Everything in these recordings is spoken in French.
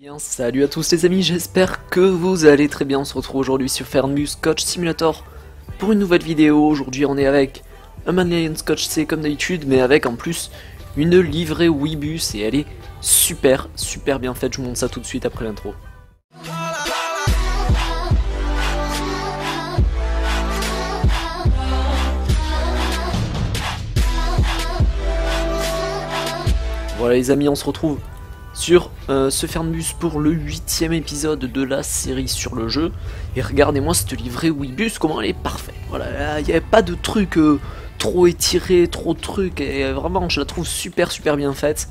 Bien, salut à tous les amis, j'espère que vous allez très bien. On se retrouve aujourd'hui sur Fernmus Coach Simulator pour une nouvelle vidéo. Aujourd'hui on est avec un Manlion Coach C comme d'habitude, mais avec en plus une livrée Weebus et elle est super bien faite. Je vous montre ça tout de suite après l'intro. Voilà les amis, on se retrouve sur ce Fernbus pour le 8ème épisode de la série sur le jeu. Et regardez-moi cette livrée Weebus, comment elle est parfaite. Voilà, il n'y avait pas de truc trop étiré, trop de trucs. Et vraiment, je la trouve super bien faite.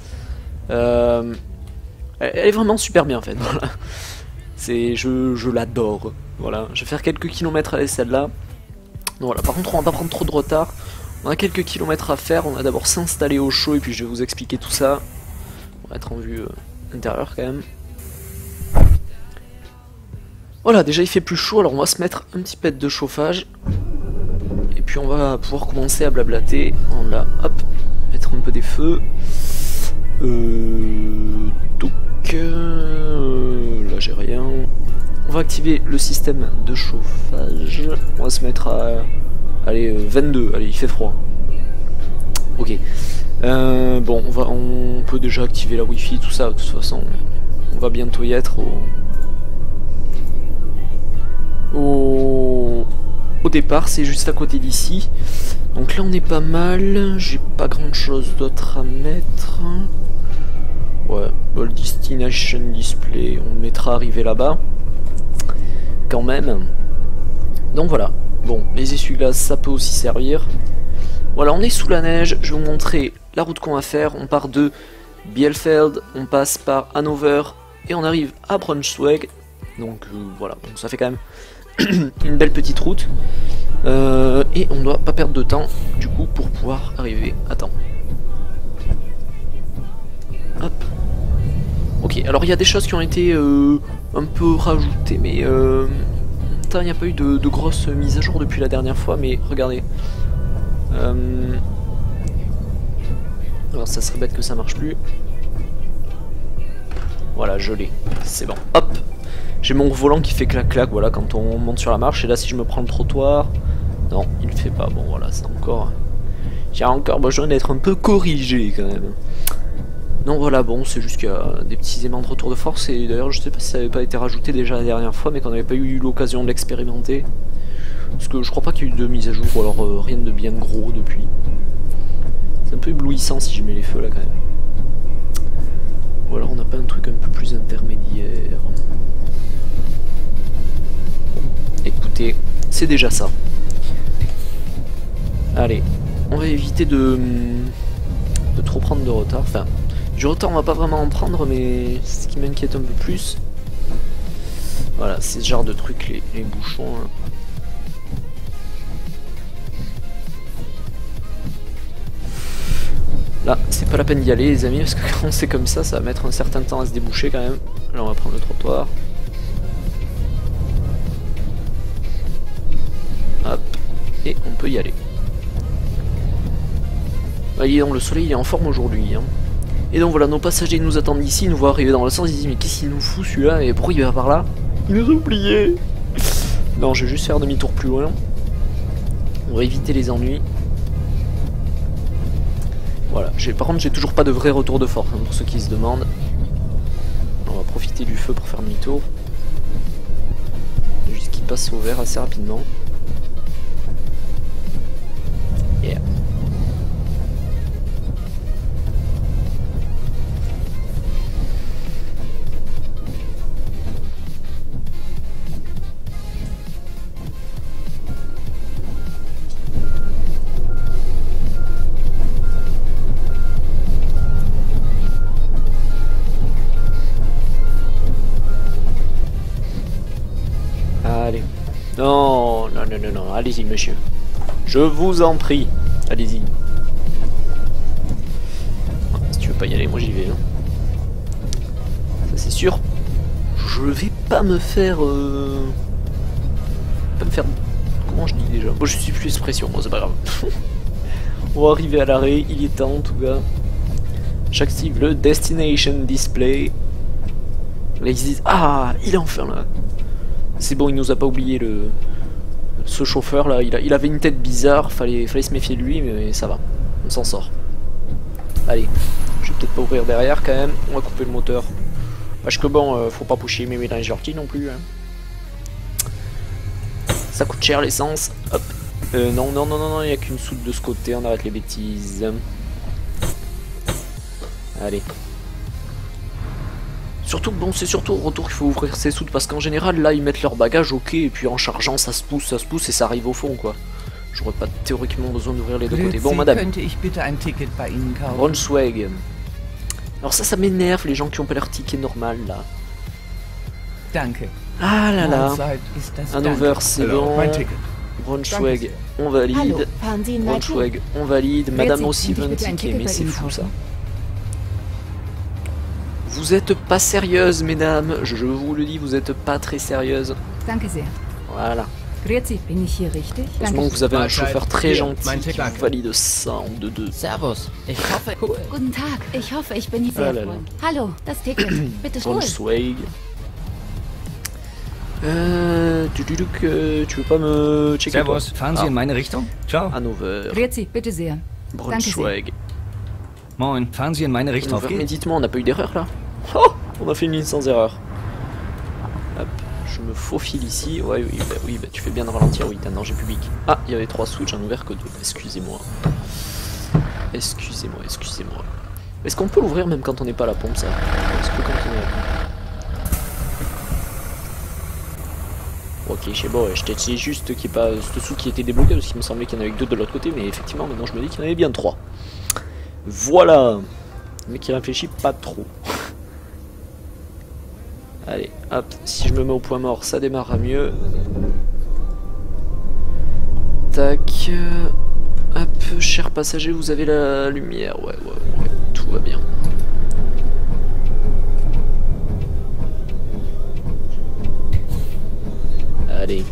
Elle est vraiment super bien faite. Voilà. Je l'adore. Voilà, je vais faire quelques kilomètres avec celle-là. Voilà, par contre, on va pas prendre trop de retard. On a quelques kilomètres à faire. On va d'abord s'installer au chaud et puis je vais vous expliquer tout ça. On va être en vue intérieure quand même. Voilà, déjà il fait plus chaud, alors on va se mettre un petit pet de chauffage. Et puis on va pouvoir commencer à blablater. On va, hop, mettre un peu des feux. Donc, là j'ai rien. On va activer le système de chauffage. On va se mettre à, allez, 22, allez, il fait froid. Ok. Bon, on peut déjà activer la Wi-Fi, tout ça. De toute façon, on va bientôt y être au départ. C'est juste à côté d'ici. Donc là, on est pas mal. J'ai pas grand chose d'autre à mettre. Ouais, Ball Destination Display, on mettra arrivé là-bas. Quand même. Donc voilà. Bon, les essuie-glaces, ça peut aussi servir. Voilà, on est sous la neige, je vais vous montrer la route qu'on va faire. On part de Bielefeld, on passe par Hanover et on arrive à Braunschweig. Donc voilà, donc ça fait quand même une belle petite route. Et on doit pas perdre de temps du coup pour pouvoir arriver à temps. Hop. Ok, alors il y a des choses qui ont été un peu rajoutées, mais il n'y a pas eu de grosses mises à jour depuis la dernière fois, mais regardez. Alors ça serait bête que ça marche plus. Voilà, je l'ai, c'est bon. Hop, j'ai mon volant qui fait clac-clac, voilà, quand on monte sur la marche. Et là, si je me prends le trottoir, non, il le fait pas. Bon, voilà, c'est encore... J'ai encore besoin d'être un peu corrigé, quand même. Non, voilà, bon, c'est juste qu'il y a des petits aimants de retour de force. Et d'ailleurs, je sais pas si ça avait pas été rajouté déjà la dernière fois, mais qu'on n'avait pas eu l'occasion de l'expérimenter. Parce que je crois pas qu'il y ait eu de mise à jour, ou alors rien de bien gros depuis. C'est un peu éblouissant si je mets les feux là quand même. Ou alors on n'a pas un truc un peu plus intermédiaire. Écoutez, c'est déjà ça. Allez, on va éviter de trop prendre de retard. Enfin, du retard on va pas vraiment en prendre, mais ce qui m'inquiète un peu plus. Voilà, c'est ce genre de truc, les bouchons. Hein. Là, c'est pas la peine d'y aller les amis, parce que quand c'est comme ça, ça va mettre un certain temps à se déboucher quand même. Là, on va prendre le trottoir. Hop, et on peut y aller. Voyez, donc le soleil il est en forme aujourd'hui. Hein. Et donc voilà, nos passagers nous attendent ici, ils nous voient arriver dans le sens, ils disent mais qu'est-ce qu'il nous fout celui-là, et pourquoi il va par là? Il nous a oubliés. Non, je vais juste faire demi-tour plus loin. On va éviter les ennuis. Voilà, par contre j'ai toujours pas de vrai retour de force, hein, pour ceux qui se demandent. On va profiter du feu pour faire demi-tour. Juste qu'il passe au vert assez rapidement. Yeah. Allez. Non, allez-y monsieur. Je vous en prie. Allez-y. Si tu veux pas y aller, moi j'y vais. Hein. Ça c'est sûr. Je vais pas me faire... Comment je dis déjà? Bon, je suis plus expression, bon c'est pas grave. On va arriver à l'arrêt, il est temps en tout cas. J'active le Destination Display. Là ils se disent ah il est enfin là. C'est bon, il nous a pas oublié ce chauffeur là, il avait une tête bizarre, fallait se méfier de lui, mais ça va, on s'en sort. Allez, je vais peut-être pas ouvrir derrière quand même, on va couper le moteur. Parce que bon, faut pas pusher mes mélanges sortis non plus. Hein. Ça coûte cher l'essence, hop. Non, non, non, non, non, il n'y a qu'une soute de ce côté, on arrête les bêtises. Allez. Surtout que bon, c'est surtout au retour qu'il faut ouvrir ces soutes, parce qu'en général, là, ils mettent leur bagage, ok, et puis en chargeant, ça se pousse, et ça arrive au fond, quoi. J'aurais pas théoriquement besoin d'ouvrir les deux côtés. Bon, madame. Braunschweig. Alors ça m'énerve, les gens qui ont pas leur ticket normal, là. Ah là là. Hanover, c'est bon. Braunschweig, on valide. Braunschweig, on valide. Madame aussi veut un ticket, mais c'est fou, ça. Vous êtes pas sérieuse, mesdames. Je vous le dis, vous êtes pas très sérieuse. Voilà. Heureusement que vous avez un chauffeur très gentil qui vous valide ça en 2-2. Servus. Ich hoffe... Guten Tag. Ich hoffe, ich bin nicht sehr freundlich. Hallo, das Ticket. Bitte schön. Braunschweig. Tu veux pas me checker? Servus. Fahren Sie in meine Richtung? Ciao. Hanover. Grüezi, bitte sehr. Braunschweig. Moin. Fahren Sie in meine Richtung? Hanover, mais dites-moi, on n'a pas eu d'erreur là? Oh, on a fait une ligne sans erreur. Hop, je me faufile ici. Ouais, oui, bah, tu fais bien de ralentir, oui, t'as un danger public. Ah, il y avait 3 switches, j'en ai ouvert que 2. Excusez-moi. Excusez-moi. Est-ce qu'on peut l'ouvrir même quand on n'est pas à la pompe, ça? Est-ce que quand on est à la pompe? Ok, je sais pas, je t'ai juste qu'il n'y ait pas ce sous qui était débloqué, parce qu'il me semblait qu'il y en avait que 2 de l'autre côté, mais effectivement, maintenant je me dis qu'il y en avait bien 3. Voilà. Le mec qui réfléchit pas trop. Allez, hop, si je me mets au point mort, ça démarrera mieux. Tac. Hop, cher passager, vous avez la lumière. Ouais, tout va bien. Allez.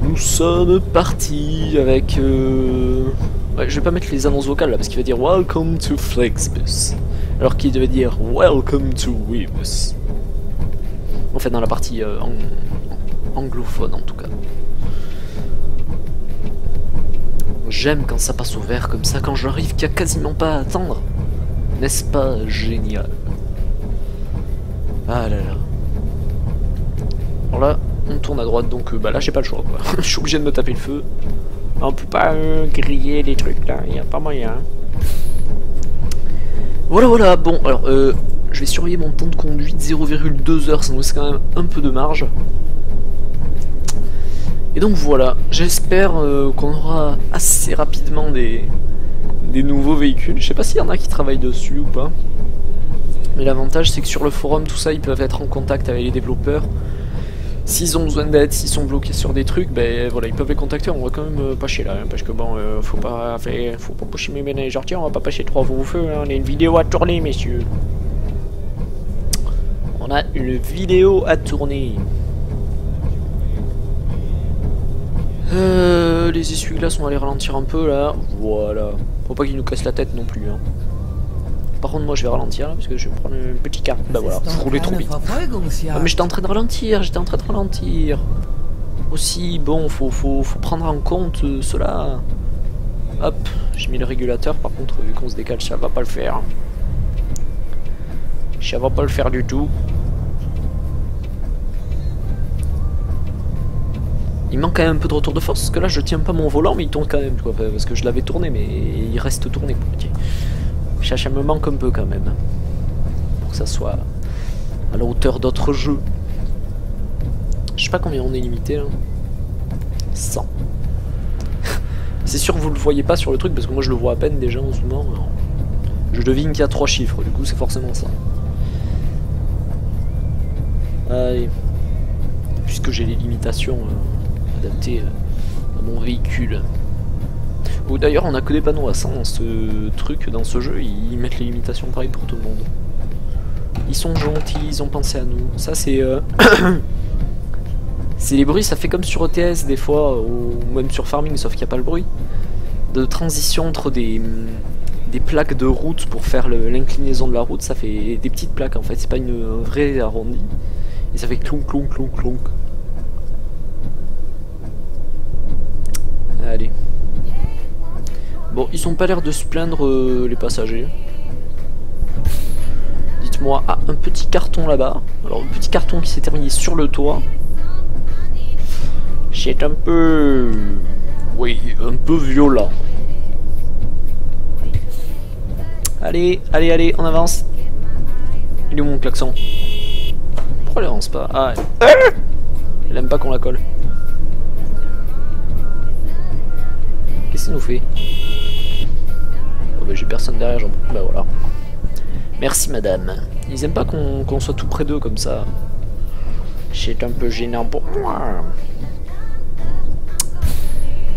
Nous sommes partis avec... Ouais, je vais pas mettre les annonces vocales là parce qu'il va dire Welcome to Flexbus. Alors qu'il devait dire Welcome to Webus. En fait, dans la partie anglophone en tout cas. J'aime quand ça passe au vert comme ça, quand j'arrive qu'il n'y a quasiment pas à attendre. N'est-ce pas génial? Ah là là. Alors là, on tourne à droite donc bah là j'ai pas le choix quoi. Je suis obligé de me taper le feu. On peut pas griller les trucs là, il n'y a pas moyen. Voilà, bon alors je vais surveiller mon temps de conduite, 0,2 heures, ça nous laisse quand même un peu de marge. Et donc voilà, j'espère qu'on aura assez rapidement des nouveaux véhicules. Je sais pas s'il y en a qui travaillent dessus ou pas. Mais l'avantage c'est que sur le forum, tout ça, ils peuvent être en contact avec les développeurs. S'ils ont besoin d'aide, s'ils sont bloqués sur des trucs, ben voilà, ils peuvent les contacter, on va quand même pas chier là, hein, parce que bon, faut pas pusher mes ménages sortir, on va pas passer 3 faux feux, hein, on a une vidéo à tourner, messieurs. On a une vidéo à tourner. Les essuie-glaces, on va les ralentir un peu là, voilà. Faut pas qu'ils nous cassent la tête non plus, hein. Par contre, moi je vais ralentir là parce que je vais prendre un petit cap. Bah voilà, je roulais trop vite. Ah, mais j'étais en train de ralentir, Aussi, bon, faut prendre en compte cela. Hop, j'ai mis le régulateur, par contre, vu qu'on se décale, ça va pas le faire. Ça va pas le faire du tout. Il manque quand même un peu de retour de force, parce que là je tiens pas mon volant, mais il tourne quand même, quoi, parce que je l'avais tourné, mais il reste tourné. Ça me manque un peu quand même, pour que ça soit à la hauteur d'autres jeux. Je sais pas combien on est limité là. 100. C'est sûr que vous le voyez pas sur le truc, parce que moi je le vois à peine déjà en zoomant. Je devine qu'il y a 3 chiffres, du coup c'est forcément ça. Allez. Puisque j'ai les limitations adaptées à mon véhicule. Ou d'ailleurs on a que des panneaux à 100 dans ce truc, dans ce jeu, ils mettent les limitations pareil pour tout le monde. Ils sont gentils, ils ont pensé à nous. Ça c'est... c'est les bruits, ça fait comme sur ETS des fois, ou même sur Farming, sauf qu'il n'y a pas le bruit. De transition entre des des plaques de route pour faire l'inclinaison de la route. Ça fait des petites plaques en fait, c'est pas un vrai arrondi. Et ça fait clonk clonk clonk clonk. Allez. Bon, ils ont pas l'air de se plaindre les passagers. Dites-moi, ah, un petit carton là-bas. Alors, un petit carton qui s'est terminé sur le toit. C'est un peu... Oui, un peu violent. Allez, allez, allez, on avance. Il est où mon klaxon? Pourquoi elle avance pas? Ah, elle aime pas qu'on la colle. Qu'est-ce qu'il nous fait? Oh bah j'ai personne derrière, j'en... Bah voilà. Merci madame. Ils aiment pas qu'on soit tout près d'eux comme ça. C'est un peu gênant pour moi.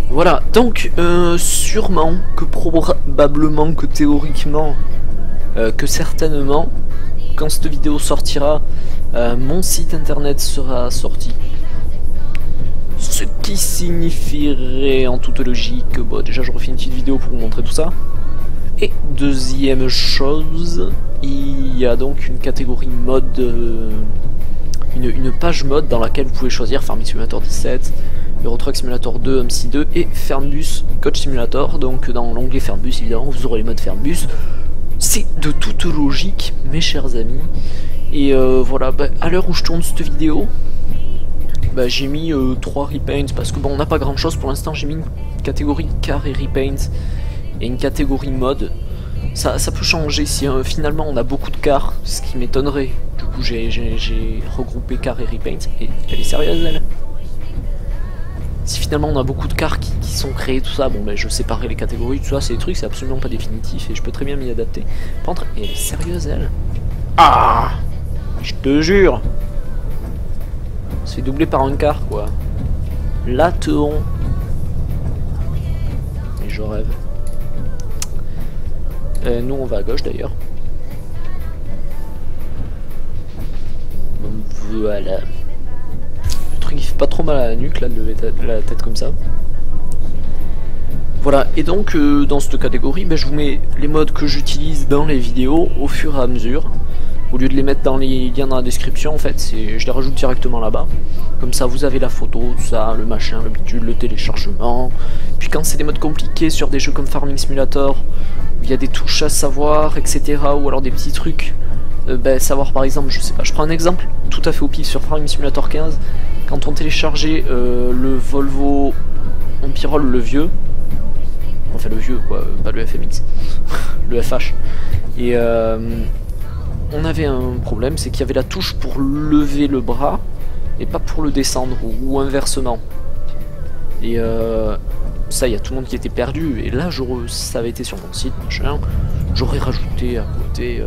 Voilà, donc sûrement, que probablement, que théoriquement, que certainement, quand cette vidéo sortira, mon site internet sera sorti. Ce qui signifierait en toute logique, bon déjà je refais une petite vidéo pour vous montrer tout ça. Et deuxième chose, il y a donc une catégorie mode, une page mode dans laquelle vous pouvez choisir Farming Simulator 17, Euro Truck Simulator 2, MC2 et Fernbus Coach Simulator. Donc dans l'onglet Fernbus évidemment vous aurez les modes Fernbus. C'est de toute logique mes chers amis. Et voilà, bah, à l'heure où je tourne cette vidéo, bah, j'ai mis 3 repaints parce que bon on n'a pas grand chose pour l'instant. J'ai mis une catégorie car et repaint et une catégorie mode. Ça peut changer si finalement on a beaucoup de cars, ce qui m'étonnerait. Du coup j'ai regroupé car et repaint. Et elle est sérieuse elle? Si finalement on a beaucoup de cars qui sont créés, tout ça, bon ben je séparerai les catégories, tout ça, c'est des trucs, c'est absolument pas définitif et je peux très bien m'y adapter. Par contre, elle est sérieuse elle? Ah, je te jure, on se fait doubler par un car quoi. Lateron. Et je rêve. Nous on va à gauche d'ailleurs. Voilà. Le truc il fait pas trop mal à la nuque là de lever la tête comme ça. Voilà, et donc dans cette catégorie, ben, je vous mets les modes que j'utilise dans les vidéos au fur et à mesure. Au lieu de les mettre dans les liens dans la description, en fait, je les rajoute directement là-bas. Comme ça, vous avez la photo, tout ça, le machin, le bidule, le téléchargement. Puis quand c'est des modes compliqués sur des jeux comme Farming Simulator, où il y a des touches à savoir, etc. Ou alors des petits trucs, ben, savoir par exemple, je sais pas, je prends un exemple tout à fait au pif sur Farming Simulator 15. Quand on téléchargeait le Volvo Empirol, le vieux, enfin le vieux quoi, pas le FMX, le FH, et on avait un problème, c'est qu'il y avait la touche pour lever le bras et pas pour le descendre, ou inversement. Et ça, il y a tout le monde qui était perdu, et là ça avait été sur mon site, machin, j'aurais rajouté à côté,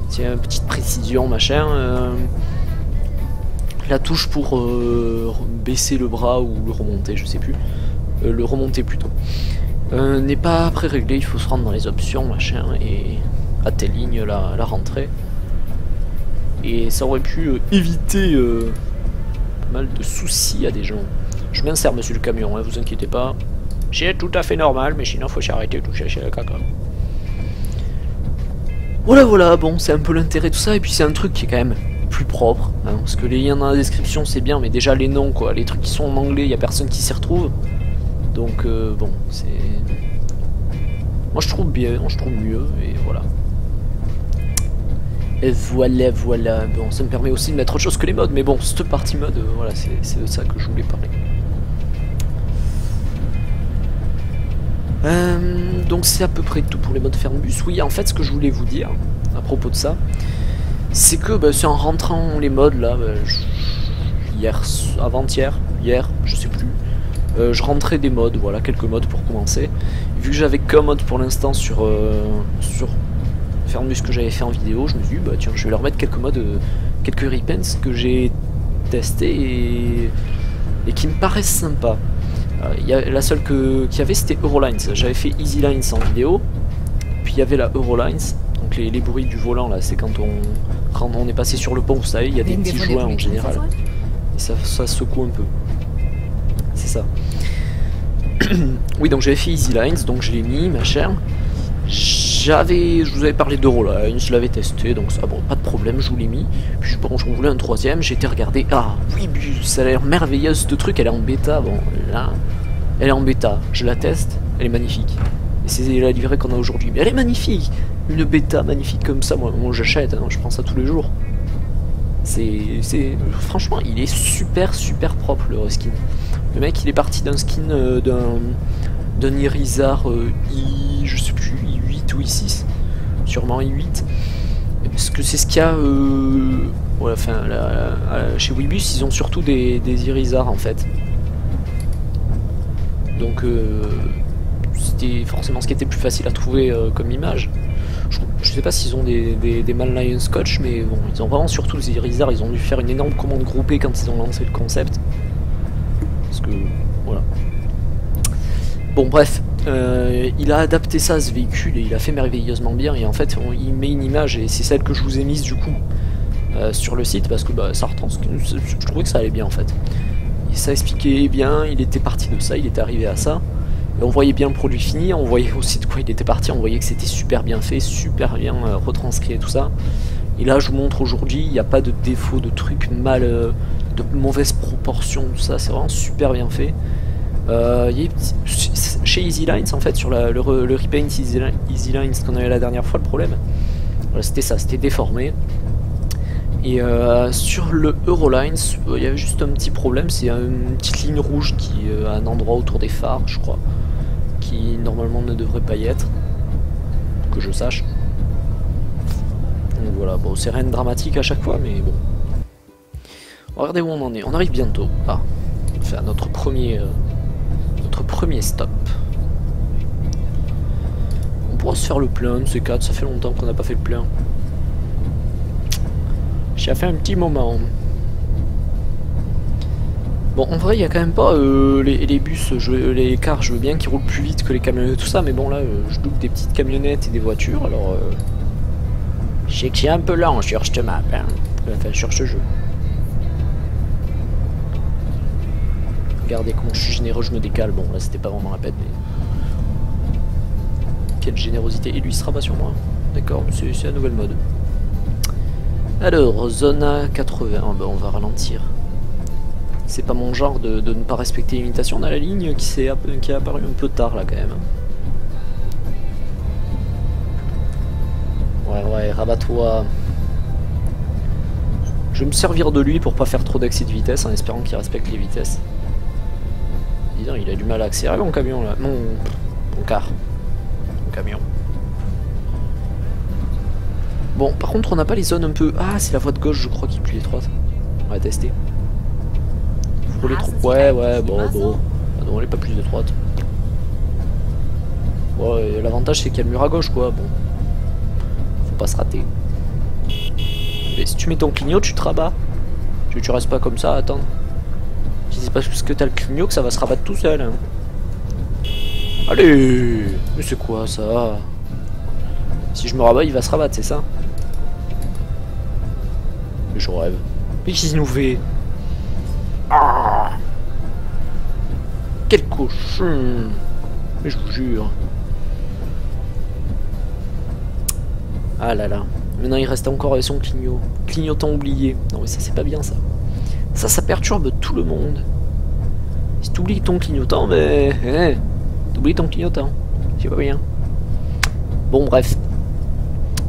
tiens, petite précision, machin, la touche pour baisser le bras ou le remonter, je sais plus, le remonter plutôt, n'est pas pré-réglé, il faut se rendre dans les options, machin, et à telle ligne la rentrée. Et ça aurait pu éviter pas mal de soucis à des gens. Je m'insère monsieur le camion, hein, vous inquiétez pas. C'est tout à fait normal, mais sinon faut s'arrêter de toucher la caca. Voilà voilà, bon c'est un peu l'intérêt de tout ça, et puis c'est un truc qui est quand même plus propre, hein, parce que les liens dans la description c'est bien, mais déjà les noms quoi, les trucs qui sont en anglais, il y a personne qui s'y retrouve. Donc bon, c'est... Moi je trouve bien, je trouve mieux, et voilà. Et voilà, voilà. Bon, ça me permet aussi de mettre autre chose que les modes, mais bon, cette partie mode, voilà, c'est de ça que je voulais parler. Donc c'est à peu près tout pour les modes Fernbus. Oui, en fait, ce que je voulais vous dire à propos de ça, c'est que bah, c'est en rentrant les modes là, bah, avant-hier, hier, je sais plus, je rentrais des modes, voilà, quelques modes pour commencer. Vu que j'avais qu'un mode pour l'instant sur Fernbus que j'avais fait en vidéo, je me suis dit bah tiens je vais leur mettre quelques modes, quelques repens que j'ai testé et qui me paraissent sympas. La seule qu'il y avait c'était Eurolines, j'avais fait Easy Lines en vidéo, puis il y avait la Eurolines, donc les bruits du volant là, c'est quand on est passé sur le pont, vous savez, il y a des petits joints en général, et ça secoue un peu, c'est ça. Oui, donc j'avais fait Easy Lines, donc je l'ai mis, machin. Je vous avais parlé d'Eurolines, je l'avais testé, donc ça, bon, pas de problème, je vous l'ai mis. Puis bon, j'en voulais un troisième, j'ai été regarder. Ah, oui, ça a l'air merveilleux, ce truc, elle est en bêta, bon, là, elle est en bêta, je la teste, elle est magnifique. Et c'est la livrée qu'on a aujourd'hui, mais elle est magnifique. Une bêta magnifique comme ça, moi j'achète, hein, je prends ça tous les jours. Franchement, il est super propre le reskin. Le mec, il est parti d'un skin d'un Irizar je sais plus, I8 ou I6, sûrement I8. Parce que c'est ce qu'il y a voilà, enfin, chez Weebus, ils ont surtout des Irizar en fait. Donc c'était forcément ce qui était plus facile à trouver comme image. Je sais pas s'ils ont des Mal Lion Scotch, mais bon, ils ont vraiment surtout les Irizar, ils ont dû faire une énorme commande groupée quand ils ont lancé le concept. Parce que, voilà. Bon, bref, il a adapté ça à ce véhicule et il a fait merveilleusement bien. Et en fait, il met une image, et c'est celle que je vous ai mise du coup sur le site, parce que bah, ça retranscrit. Je trouvais que ça allait bien en fait. Et ça expliquait bien, il était parti de ça, il était arrivé à ça. Et on voyait bien le produit fini, on voyait aussi de quoi il était parti, on voyait que c'était super bien fait, super bien retranscrit et tout ça. Et là je vous montre aujourd'hui, il n'y a pas de défaut, de trucs mal, de mauvaises proportions, tout ça, c'est vraiment super bien fait. Chez Easy Lines en fait, sur le repaint Easy Lines qu'on avait la dernière fois, le problème, voilà, c'était ça, c'était déformé. Et sur le Eurolines, il y avait juste un petit problème, c'est une petite ligne rouge qui à un endroit autour des phares, je crois, qui normalement ne devrait pas y être, que je sache. Donc voilà, bon, c'est rien de dramatique à chaque fois, mais bon. Regardez où on en est, on arrive bientôt. Ah, enfin notre premier stop. On pourra se faire le plein de ces 4, ça fait longtemps qu'on n'a pas fait le plein. J'ai fait un petit moment. Bon, en vrai, il n'y a quand même pas les bus, les cars, je veux bien qu'ils roulent plus vite que les camionnettes, tout ça, mais bon, là, je doute des petites camionnettes et des voitures, alors... je sais que c'est un peu lent sur cette map, hein. Enfin, sur ce jeu. Regardez comment je suis généreux, je me décale. Bon, là, c'était pas vraiment la peine, mais... Quelle générosité. Et lui, il sera pas sur moi. D'accord, c'est la nouvelle mode. Alors, zone 80, oh, bah, on va ralentir. C'est pas mon genre de ne pas respecter l'imitation. On a la ligne qui est apparue un peu tard là quand même. Ouais, rabat-toi. Je vais me servir de lui pour pas faire trop d'excès de vitesse en espérant qu'il respecte les vitesses. Dis donc, il a du mal à accélérer mon camion là. Mon car. Mon camion. Bon, par contre, on n'a pas les zones un peu... Ah, c'est la voie de gauche, je crois, qui est plus étroite. On va tester. Vous roulez trop... Ouais, bon. Ah non, elle est pas plus étroite. Ouais, l'avantage, c'est qu'il y a le mur à gauche, quoi. Bon. Faut pas se rater. Mais si tu mets ton clignot, tu te rabats. Tu restes pas comme ça à attendre. Si c'est parce que t'as le clignot que ça va se rabattre tout seul. Hein. Allez! Mais c'est quoi, ça? Si je me rabats, il va se rabattre, c'est ça? Je rêve. Mais qu'est-ce qu'il nous fait? Ah! Quel cochon! Mais je vous jure. Ah là là. Maintenant il reste encore avec son clignot. Clignotant oublié. Non mais ça c'est pas bien ça. Ça perturbe tout le monde. Si t'oublies ton clignotant, mais... Hein, t'oublies ton clignotant. C'est pas bien. Bon bref.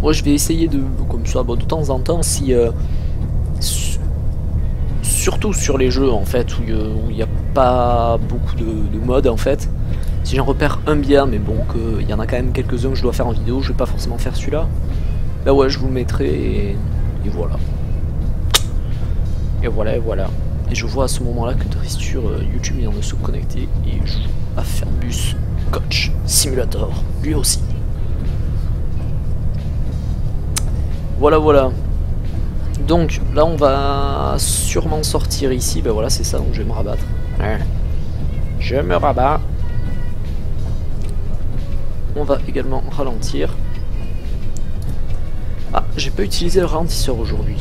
Moi je vais essayer de... Comme ça, bon, de temps en temps, si... surtout sur les jeux en fait, où il n'y a pas beaucoup de modes en fait. Si j'en repère un bien, mais bon, qu'il y en a quand même quelques-uns que je dois faire en vidéo, je vais pas forcément faire celui-là. Bah ouais, je vous le mettrai et voilà. Et voilà. Et je vois à ce moment-là que Tristure YouTube vient de se connecter et je joue à Fairbus Coach Simulator, lui aussi. Voilà. Donc là on va sûrement sortir ici, ben voilà c'est ça, donc je vais me rabattre. Je me rabats. On va également ralentir. Ah, j'ai pas utilisé le ralentisseur aujourd'hui.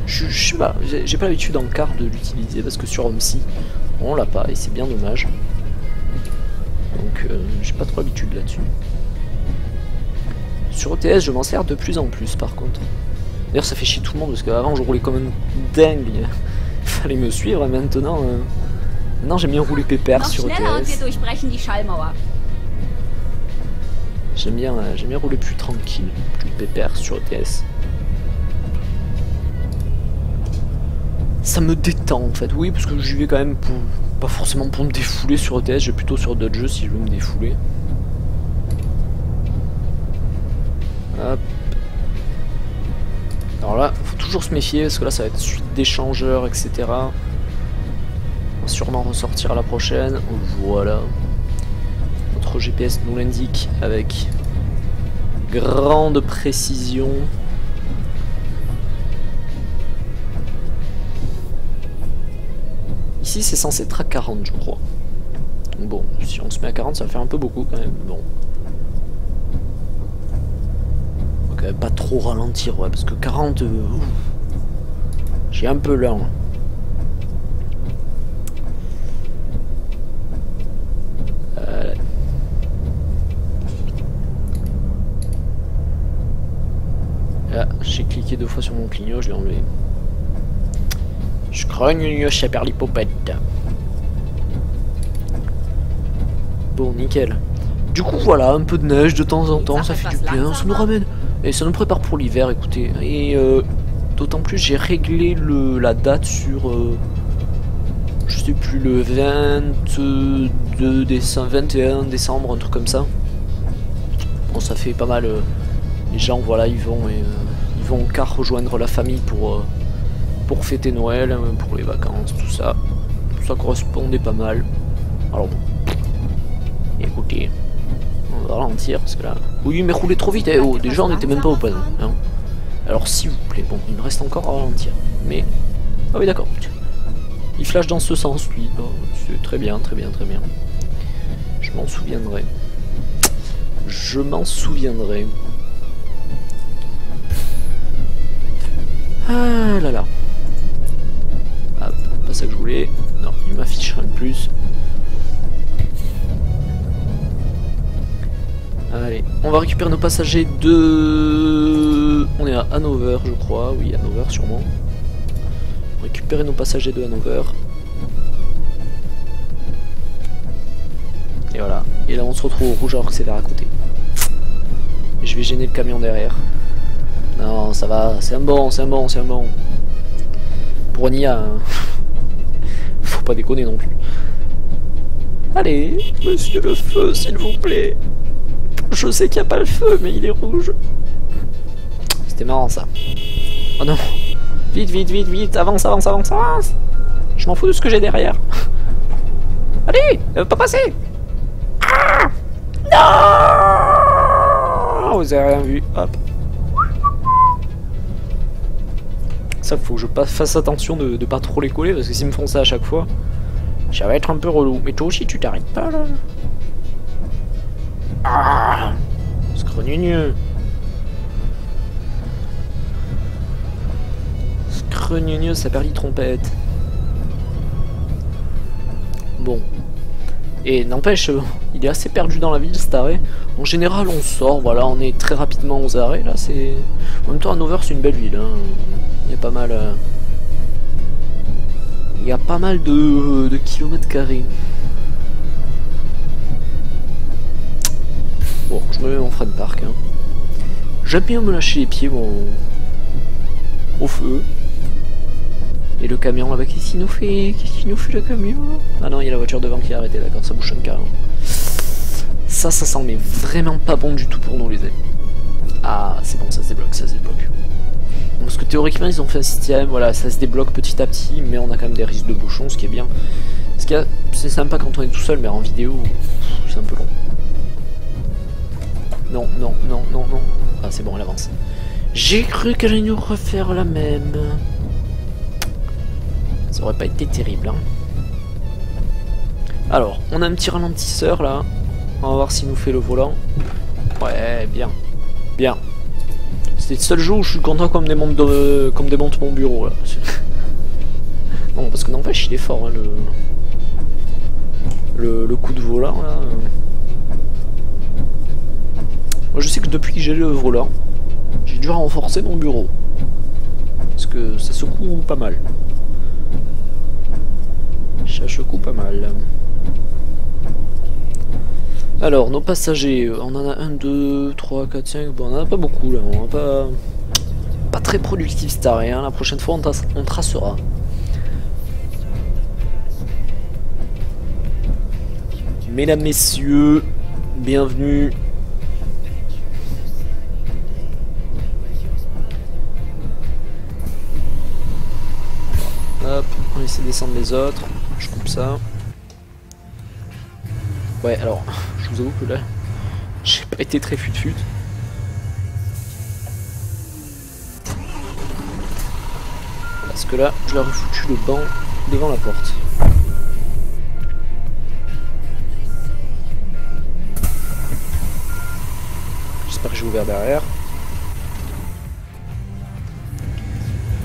Je sais pas, j'ai pas l'habitude en car de l'utiliser parce que sur OMSI on l'a pas et c'est bien dommage. Donc j'ai pas trop l'habitude là-dessus. Sur ETS, je m'en sers de plus en plus par contre. D'ailleurs, ça fait chier tout le monde parce qu'avant je roulais comme un dingue. Il fallait me suivre et maintenant, maintenant j'aime bien rouler pépère sur ETS. J'aime bien rouler plus tranquille, plus pépère sur ETS. Ça me détend en fait, oui, parce que j'y vais quand même pour, pas forcément pour me défouler sur ETS, j'ai plutôt sur d'autres jeux si je veux me défouler. Hop. Alors là, faut toujours se méfier parce que là ça va être suite d'échangeurs, etc. On va sûrement ressortir à la prochaine. Voilà. Notre GPS nous l'indique avec grande précision. Ici c'est censé être à 40 je crois. Donc bon, si on se met à 40 ça va faire un peu beaucoup quand même. Bon. On va quand même pas trop ralentir, ouais, parce que 40... j'ai un peu lent. Là, j'ai cliqué 2 fois sur mon clignot, je l'ai enlevé. Je crogne, j'ai perdu l'hypopète. Bon, nickel. Du coup, voilà, un peu de neige de temps en temps, ça fait du bien, ça nous ramène. Et ça nous prépare pour l'hiver, écoutez. Et d'autant plus, j'ai réglé la date sur... je sais plus, le 22 décembre, 21 décembre, un truc comme ça. Bon, ça fait pas mal. Les gens, voilà, ils vont au car rejoindre la famille pour fêter Noël, pour les vacances, tout ça. Tout ça correspondait pas mal. Alors bon. Écoutez, on va ralentir parce que là... Oui, mais roulez trop vite, oh, déjà on n'était même pas au panneau. Hein. Alors s'il vous plaît, bon, il me reste encore à ralentir. Mais... Ah oui, d'accord. Il flash dans ce sens, lui. Oh, c'est très bien, très bien, très bien. Je m'en souviendrai. Je m'en souviendrai. Ah là là. Hop, pas ça que je voulais. Non, il m'affiche rien de plus. Allez, on va récupérer nos passagers de... On est à Hanover, je crois. Oui, Hanover, sûrement. Récupérer nos passagers de Hanover. Et voilà. Et là, on se retrouve au rouge alors que c'est vers à côté. Et je vais gêner le camion derrière. Non, ça va. C'est un bon, c'est un bon, c'est un bon. Pour Nia, hein. Faut pas déconner non plus. Allez, monsieur le feu, s'il vous plaît. Je sais qu'il n'y a pas le feu, mais il est rouge. C'était marrant ça. Oh non. Vite, vite, vite, vite. Avance, avance, avance, avance. Je m'en fous de ce que j'ai derrière. Allez, elle veut pas passer. Ah non, vous avez rien vu. Hop. Ça, faut que je fasse attention de pas trop les coller, parce que s'ils me font ça à chaque fois, ça va être un peu relou. Mais toi aussi, tu t'arrêtes pas là. Ah, scrogneux. Scrogneux, ça perd les trompettes. Bon. Et n'empêche, il est assez perdu dans la ville cet arrêt. En général, on sort, voilà, on est très rapidement aux arrêts. Là, c'est. En même temps, Hanover, c'est une belle ville. Hein. Il y a pas mal. Il y a pas mal de kilomètres carrés. Bon, je me mets mon frein de parc. Hein. J'aime bien me lâcher les pieds au feu. Et le camion là-bas, qu'est-ce qu'il nous fait? Qu'est-ce qu'il nous fait le camion? Ah non, il y a la voiture devant qui est arrêtée, d'accord, ça bouchonne carrément. Ça sent mais vraiment pas bon du tout pour nous les amis. Ah, c'est bon, ça se débloque, ça se débloque. Parce que théoriquement, ils ont fait un système, voilà, ça se débloque petit à petit, mais on a quand même des risques de bouchons, ce qui est bien. C'est sympa quand on est tout seul, mais en vidéo, c'est un peu long. Non, non, non, non, non. Ah, c'est bon, elle avance. J'ai cru qu'elle allait nous refaire la même. Ça aurait pas été terrible, hein. Alors, on a un petit ralentisseur, là. On va voir s'il nous fait le volant. Ouais, bien. Bien. C'est le seul jeu où je suis content comme démonte mon bureau, là. Non, parce que n'empêche, il est fort, hein, le coup de volant, là. Moi je sais que depuis que j'ai le volant, j'ai dû renforcer mon bureau. Parce que ça secoue pas mal. Ça secoue pas mal. Alors, nos passagers, on en a 1, 2, 3, 4, 5, bon on en a pas beaucoup là, on va pas très productif cette arrêt, hein. La prochaine fois on tracera. Mesdames, messieurs, bienvenue. Hop, on essaie de descendre les autres, je coupe ça. Ouais, alors, je vous avoue que là, j'ai pas été très fut-fut. Parce que là, je leur ai foutu le banc devant la porte. J'espère que j'ai ouvert derrière.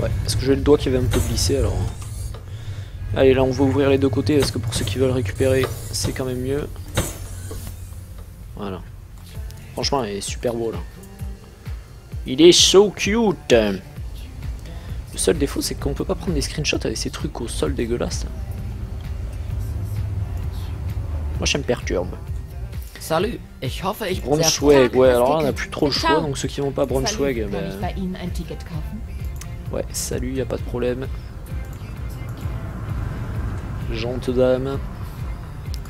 Ouais, parce que j'ai le doigt qui avait un peu glissé alors. Allez, là on va ouvrir les deux côtés parce que pour ceux qui veulent récupérer, c'est quand même mieux. Voilà. Franchement, il est super beau là. Il est so cute. Le seul défaut, c'est qu'on peut pas prendre des screenshots avec ces trucs au sol dégueulasses. Là. Moi, ça me perturbe. Salut, ich hoffe, ich Braunschweig, ouais, alors là on a plus trop le choix, donc ceux qui vont pas Braunschweig, ben... Ouais, salut, y a pas de problème. Gente dame.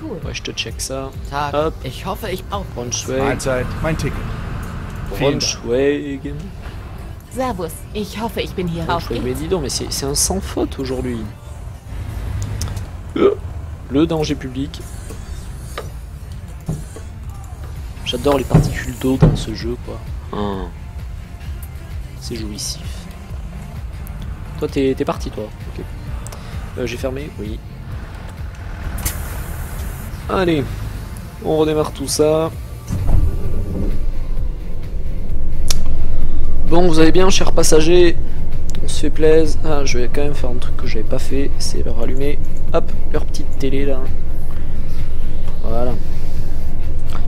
Cool. Ouais, je te check ça. Tag. Hop, Ich hoffe, ich auch. Braunschweig. Mahlzeit, mein Ticket. Braunschweig. Servus, ich hoffe, ich bin hier. Auf Braunschweig, geht's. mais dis donc, mais c'est un sans faute aujourd'hui. Le danger public. J'adore les particules d'eau dans ce jeu, quoi. Ah. C'est jouissif. Toi, t'es parti, toi. Ok. J'ai fermé, oui. Allez, on redémarre tout ça. Bon, vous allez bien, chers passagers. On se fait plaisir. Ah, je vais quand même faire un truc que j'avais pas fait, c'est leur allumer, hop, leur petite télé là. Voilà.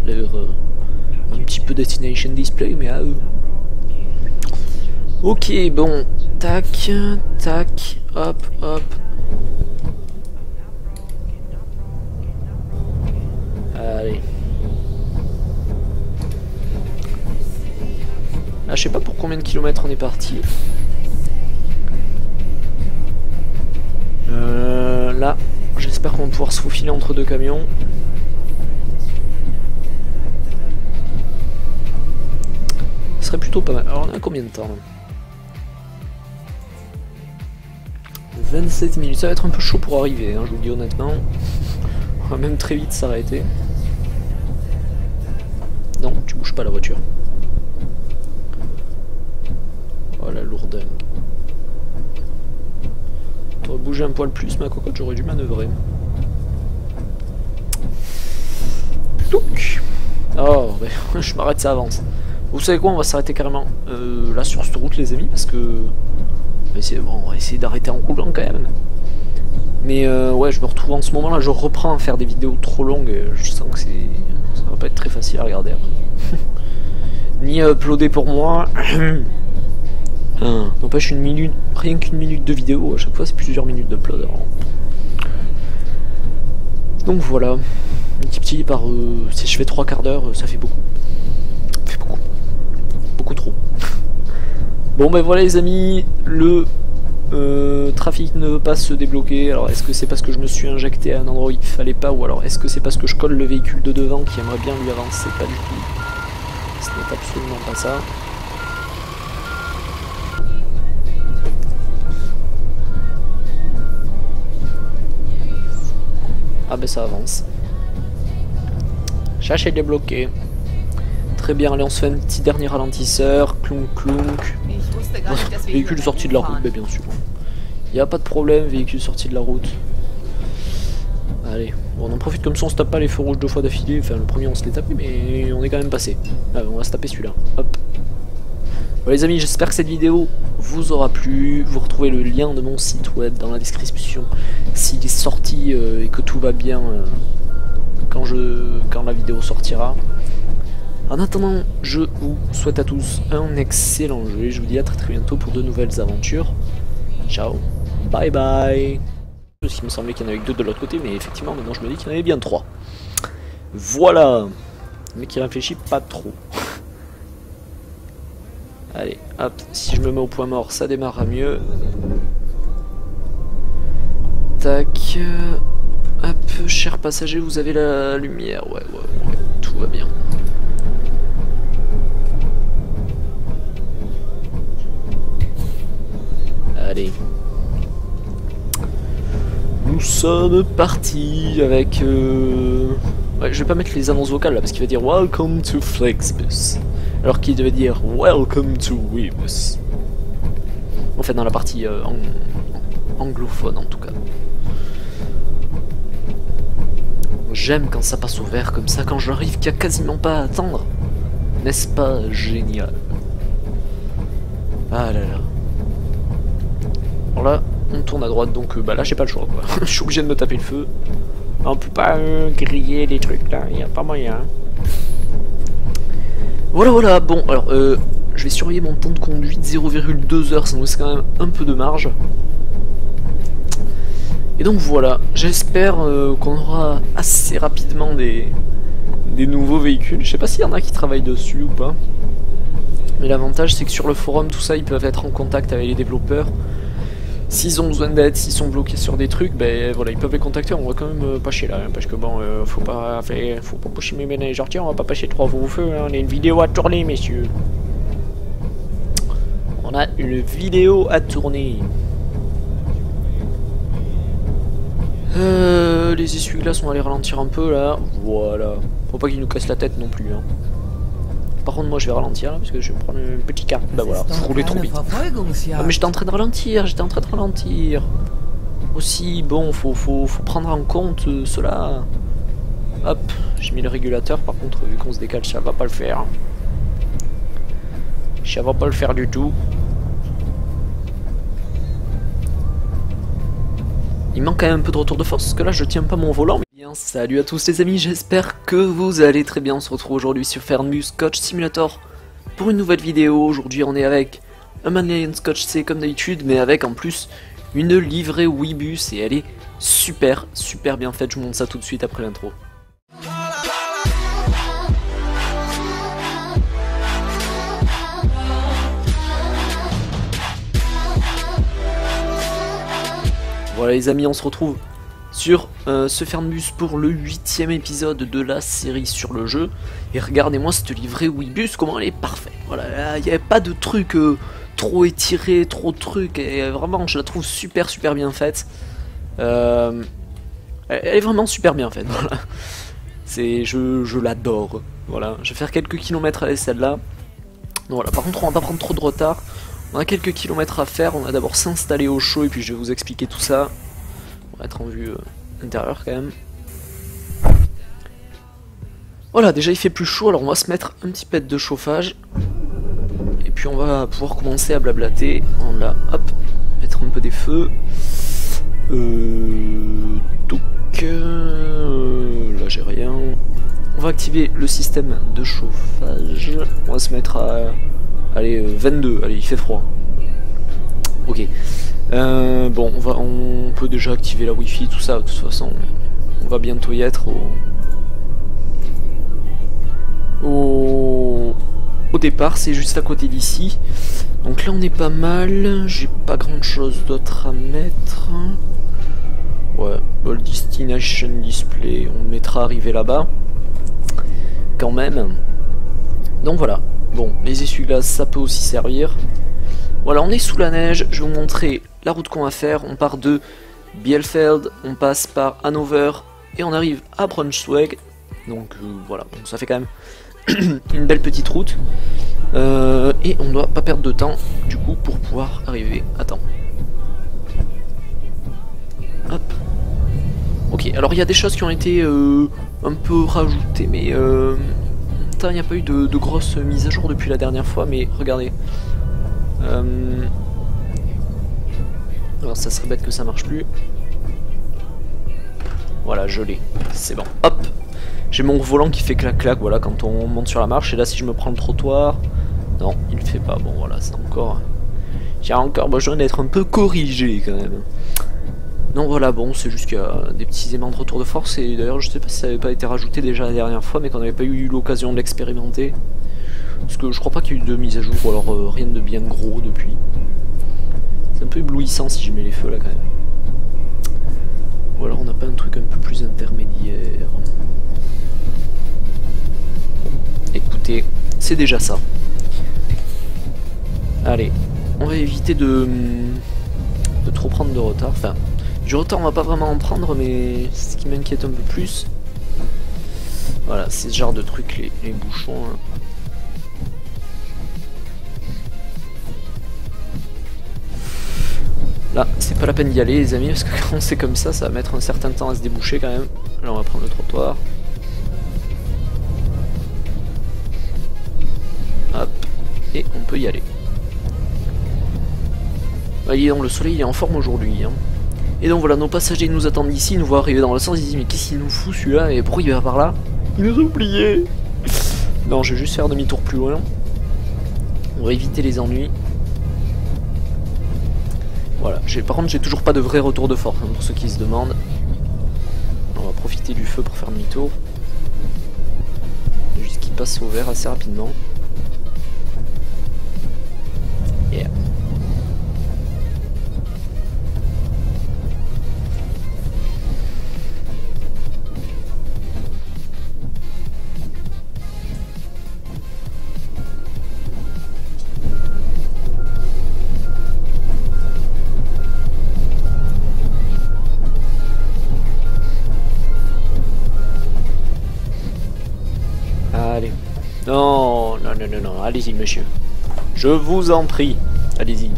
Leur un petit peu destination display, mais à eux. Ok, bon, tac, tac, hop, hop. Allez. Ah, je sais pas pour combien de kilomètres on est parti. Là, j'espère qu'on va pouvoir se faufiler entre deux camions. Ce serait plutôt pas mal. Alors on a combien de temps là? 27 minutes, ça va être un peu chaud pour arriver, hein, je vous le dis honnêtement. On va même très vite s'arrêter. Non, tu bouges pas la voiture. Oh la lourdingue. T'aurais bougé un poil plus, ma cocotte, j'aurais dû manœuvrer. Touc. Oh, bah, je m'arrête, ça avance. Vous savez quoi, on va s'arrêter carrément là sur cette route, les amis, parce que... on va essayer d'arrêter en roulant quand même. Mais ouais, je me retrouve en ce moment là, je reprends à faire des vidéos trop longues, et je sens que ça va pas être très facile à regarder. Ni à uploader pour moi. N'empêche une minute, rien qu'une minute de vidéo, à chaque fois c'est plusieurs minutes d'upload. Donc voilà, petit par si je fais 3 quarts d'heure, ça fait beaucoup. Ça fait beaucoup. Beaucoup trop. Bon ben voilà les amis, le trafic ne veut pas se débloquer. Alors est-ce que c'est parce que je me suis injecté à un endroit où il fallait pas, ou alors est-ce que c'est parce que je colle le véhicule de devant qui aimerait bien lui avancer? Pas du tout. Ce n'est absolument pas ça. Ah ben ça avance. Chercher débloqué. Très bien, allez on se fait un petit dernier ralentisseur. Clunk clunk. Véhicule sorti de la route, bien sûr. Il n'y a pas de problème, véhicule sorti de la route. Allez, bon, on en profite comme ça, on se tape pas les feux rouges 2 fois d'affilée. Enfin, le premier on se l'est tapé, mais on est quand même passé. Allez, on va se taper celui-là. Hop. Bon, les amis, j'espère que cette vidéo vous aura plu. Vous retrouvez le lien de mon site web dans la description s'il est sorti et que tout va bien quand la vidéo sortira. En attendant, je vous souhaite à tous un excellent jeu et je vous dis à très bientôt pour de nouvelles aventures. Ciao, bye bye. Parce qu'il me semblait qu'il y en avait que 2 de l'autre côté, mais effectivement maintenant je me dis qu'il y en avait bien 3. Voilà. Mais qui réfléchit pas trop. Allez, hop, si je me mets au point mort, ça démarrera mieux. Tac. Hop, cher passager, vous avez la lumière. Ouais, tout va bien. Allez. Nous sommes partis avec... Ouais, je vais pas mettre les annonces vocales là parce qu'il va dire Welcome to Flexbus. Alors qu'il devait dire Welcome to Weebus. En fait, dans la partie anglophone en tout cas. J'aime quand ça passe au vert comme ça, quand j'arrive qu'il n'y a quasiment pas à attendre. N'est-ce pas génial? Ah là là. Alors là, on tourne à droite, donc bah là j'ai pas le choix quoi. Je suis obligé de me taper le feu. On peut pas griller les trucs là, il n'y a pas moyen. Voilà, bon alors je vais surveiller mon temps de conduite, 0,2 heures, ça nous laisse quand même un peu de marge. Et donc voilà, j'espère qu'on aura assez rapidement des nouveaux véhicules. Je sais pas s'il y en a qui travaillent dessus ou pas. Mais l'avantage c'est que sur le forum, tout ça, ils peuvent être en contact avec les développeurs. S'ils ont besoin d'aide, s'ils sont bloqués sur des trucs, ben voilà, ils peuvent les contacter, on va quand même pas chier là, hein, parce que bon, faut pas pousser mes ménages sortir, on va pas passer 3 au feu, hein, on a une vidéo à tourner, messieurs. On a une vidéo à tourner. Les essuie-glaces, on va les ralentir un peu là, voilà. Faut pas qu'ils nous cassent la tête non plus, hein. Par contre, moi je vais ralentir là parce que je vais prendre un petit cap. Bah voilà, je roulais trop vite. Ah, mais j'étais en train de ralentir, Aussi, bon, faut prendre en compte cela. Hop, j'ai mis le régulateur, par contre, vu qu'on se décale, ça va pas le faire. Ça va pas le faire du tout. Il manque quand même un peu de retour de force, parce que là je tiens pas mon volant. Bien, salut à tous les amis, j'espère que vous allez très bien. On se retrouve aujourd'hui sur Fernbus Coach Simulator pour une nouvelle vidéo. Aujourd'hui on est avec un Manlion Coach C comme d'habitude, mais avec en plus une livrée Weebus et elle est super bien faite. Je vous montre ça tout de suite après l'intro. Voilà les amis, on se retrouve sur ce Fernbus pour le 8e épisode de la série sur le jeu. Et regardez-moi cette livrée Weebus, comment elle est parfaite. Voilà, il n'y avait pas de trucs trop étirés, trop de trucs. Et vraiment, je la trouve super bien faite. Elle est vraiment super bien faite. Voilà. Je l'adore. Voilà, je vais faire quelques kilomètres avec celle-là. Voilà, par contre, on va pas prendre trop de retard. On a quelques kilomètres à faire, on va d'abord s'installer au chaud et puis je vais vous expliquer tout ça. On va être en vue intérieure quand même. Voilà, déjà il fait plus chaud, alors on va se mettre un petit pet de chauffage. Et puis on va pouvoir commencer à blablater. On va, hop, mettre un peu des feux. Donc, là j'ai rien. On va activer le système de chauffage. On va se mettre à... Allez, 22, allez, il fait froid. Ok. Bon, on peut déjà activer la Wi-Fi, tout ça, de toute façon. On va bientôt y être au départ, c'est juste à côté d'ici. Donc là, on est pas mal. J'ai pas grand chose d'autre à mettre. Ouais, Ball Destination Display, on mettra arrivé là-bas. Quand même. Donc voilà. Bon, les essuie-glaces, ça peut aussi servir. Voilà, on est sous la neige. Je vais vous montrer la route qu'on va faire. On part de Bielefeld, on passe par Hanover et on arrive à Braunschweig. Donc voilà, donc ça fait quand même une belle petite route. Et on doit pas perdre de temps, du coup, pour pouvoir arriver à temps. Hop. Ok, alors il y a des choses qui ont été un peu rajoutées, mais... il n'y a pas eu de grosses mises à jour depuis la dernière fois, mais regardez. Alors ça serait bête que ça marche plus. Voilà, je l'ai. C'est bon. Hop. J'ai mon volant qui fait clac-clac, voilà, quand on monte sur la marche. Et là, si je me prends le trottoir... Non, il le fait pas. Bon, voilà, c'est encore... J'ai encore besoin d'être un peu corrigé, quand même. Non, voilà, bon, c'est juste qu'il y a des petits aimants de retour de force. Et d'ailleurs, je sais pas si ça avait pas été rajouté déjà la dernière fois, mais qu'on n'avait pas eu l'occasion de l'expérimenter. Parce que je crois pas qu'il y ait eu de mise à jour, ou alors rien de bien gros depuis. C'est un peu éblouissant si je mets les feux, là, quand même. Ou alors on n'a pas un truc un peu plus intermédiaire. Écoutez, c'est déjà ça. Allez, on va éviter de trop prendre de retard. Enfin, du retard on va pas vraiment en prendre, mais ce qui m'inquiète un peu plus, voilà, c'est ce genre de trucs, les bouchons. Hein. Là, c'est pas la peine d'y aller les amis, parce que quand c'est comme ça, ça va mettre un certain temps à se déboucher quand même. Là on va prendre le trottoir. Hop, et on peut y aller. Voyez donc, le soleil il est en forme aujourd'hui. Hein. Et donc voilà, nos passagers nous attendent ici, ils nous voient arriver dans le sens, ils disent mais qu'est-ce qu'il nous fout celui-là, et pourquoi il va par là? Il nous a oubliés. Non, je vais juste faire demi-tour plus loin. On va éviter les ennuis. Voilà, par contre j'ai toujours pas de vrai retour de force, hein, pour ceux qui se demandent. On va profiter du feu pour faire demi-tour. Juste qu'il passe au vert assez rapidement. Yeah. Allez. Non, non, non, non, non. Allez-y, monsieur. Je vous en prie. Allez-y.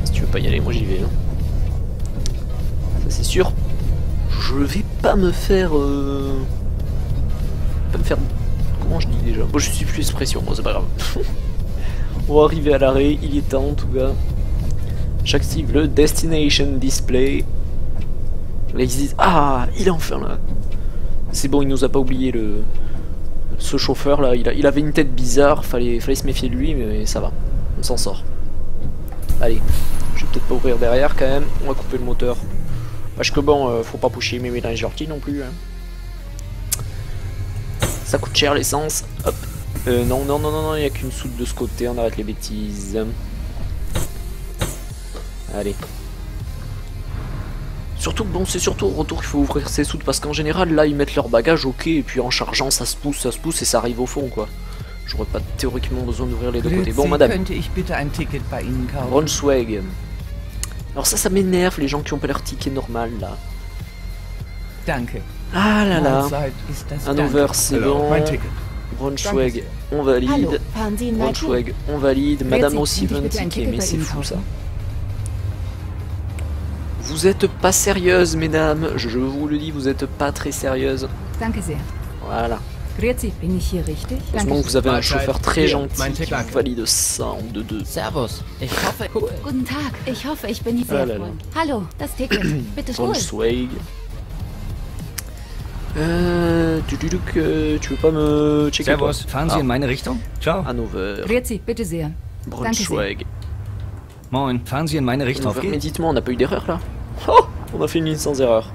Si tu veux pas y aller, moi j'y vais. Hein. Ça c'est sûr. Je vais pas me faire... Pas me faire... Comment je dis déjà? Bon, je suis plus expression. Bon, c'est pas grave. On va arriver à l'arrêt. Il est temps, en tout cas. J'active le Destination Display. Là, ils disent... Ah, il est enfin là. C'est bon, il nous a pas oublié ce chauffeur là, il avait une tête bizarre, fallait se méfier de lui, mais ça va, on s'en sort. Allez, je vais peut-être pas ouvrir derrière quand même, on va couper le moteur. Parce que bon, faut pas pusher mes mélanges sortis non plus. Hein. Ça coûte cher l'essence, hop. Non, non, non, non, non, il n'y a qu'une soute de ce côté, on arrête les bêtises. Allez. Surtout bon, c'est surtout au retour qu'il faut ouvrir ces soutes parce qu'en général là ils mettent leur bagage ok et puis en chargeant ça se pousse et ça arrive au fond quoi. J'aurais pas théoriquement besoin d'ouvrir les deux côtés. Bon madame. Braunschweig. Alors ça m'énerve les gens qui ont pas leur ticket normal là. Ah là là. Hanover c'est bon. Braunschweig on valide. Braunschweig on valide. Madame aussi veut un ticket mais c'est fou ça. Vous êtes pas sérieuse, mesdames. Je vous le dis, vous êtes pas très sérieuse. Voilà. Heureusement que vous avez un chauffeur très gentil qui vous valide ça en 2-2. Servus, ich hoffe... Guten Tag, ich hoffe, ich bin hier sehr freundlich. Hallo, das Ticket, bitte schön. Braunschweig. Tu veux pas me checker? Servus, fahren Sie in meine Richtung? Ciao. Hanover. Grüezi, bitte sehr. Braunschweig. Moin, fahren Sie in meine Richtung? Mais dites-moi, on n'a pas eu d'erreur là? Oh, on a fait une ligne sans erreur.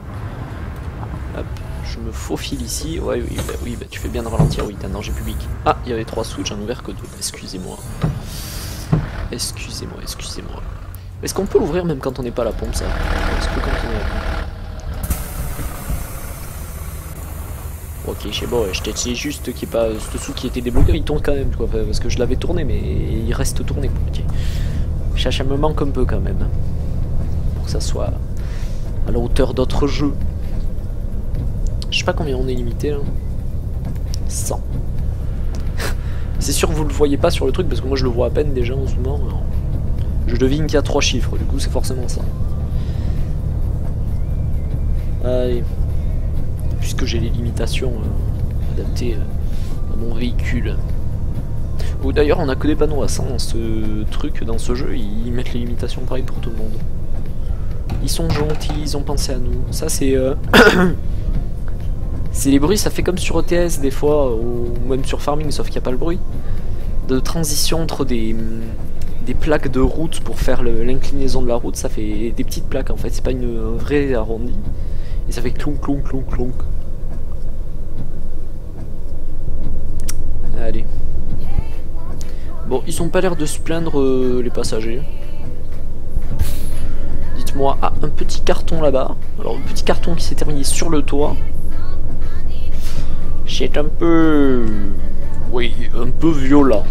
Hop, je me faufile ici. Ouais, oui, bah, tu fais bien de ralentir. Oui, t'as un danger public. Ah, il y avait 3 switches, j'en ai ouvert que 2. Excusez-moi. Excusez-moi. Est-ce qu'on peut l'ouvrir même quand on n'est pas à la pompe ça? Est-ce que quand on est à la pompe? Ok, je sais pas, je t'ai juste qu'il n'y ait pas ce sous qui était débloqué, il tourne quand même, quoi, parce que je l'avais tourné, mais il reste tourné. Ok. Ça me manque un peu quand même. Pour que ça soit à la hauteur d'autres jeux. Je sais pas combien on est limité là. 100. C'est sûr que vous le voyez pas sur le truc parce que moi je le vois à peine déjà en ce moment. Alors, je devine qu'il y a 3 chiffres, du coup c'est forcément ça. Allez. Puisque j'ai les limitations adaptées à mon véhicule. Ou d'ailleurs on a que des panneaux à 100 dans ce truc, dans ce jeu, ils mettent les limitations pareil pour tout le monde. Ils sont gentils, ils ont pensé à nous. Ça c'est C'est les bruits, ça fait comme sur ETS des fois, ou même sur Farming, sauf qu'il n'y a pas le bruit. De transition entre des plaques de route pour faire l'inclinaison de la route, ça fait des petites plaques en fait, c'est pas une vraie arrondie. Et ça fait clonk clonk clonk clonk. Allez. Bon, ils ont pas l'air de se plaindre les passagers. Dites-moi, ah, un petit carton là-bas. Alors, un petit carton qui s'est terminé sur le toit. C'est un peu... Oui, un peu violent.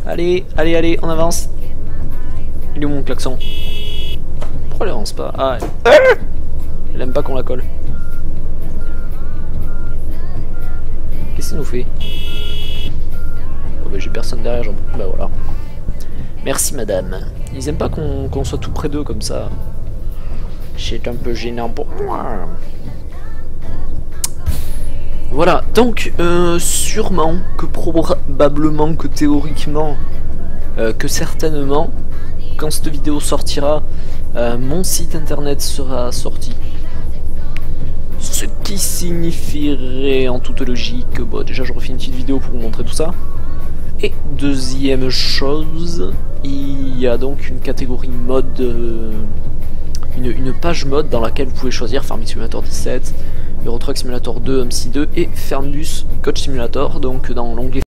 Allez, allez, allez, on avance. Il est où mon klaxon? Pourquoi elle avance pas? Ah, elle aime pas qu'on la colle. Qu'est-ce qu'il nous fait? Oh bah j'ai personne derrière, j'en... Bah voilà. Merci madame. Ils aiment pas qu'on soit tout près d'eux comme ça. C'est un peu gênant pour moi. Voilà, donc sûrement que probablement que théoriquement que certainement quand cette vidéo sortira mon site internet sera sorti. Ce qui signifierait en toute logique, bon déjà je refais une petite vidéo pour vous montrer tout ça. Et deuxième chose, il y a donc une catégorie mode, une page mode dans laquelle vous pouvez choisir Farming Simulator 17, Euro Truck Simulator 2, MC2 et Fernbus Coach Simulator, donc dans l'onglet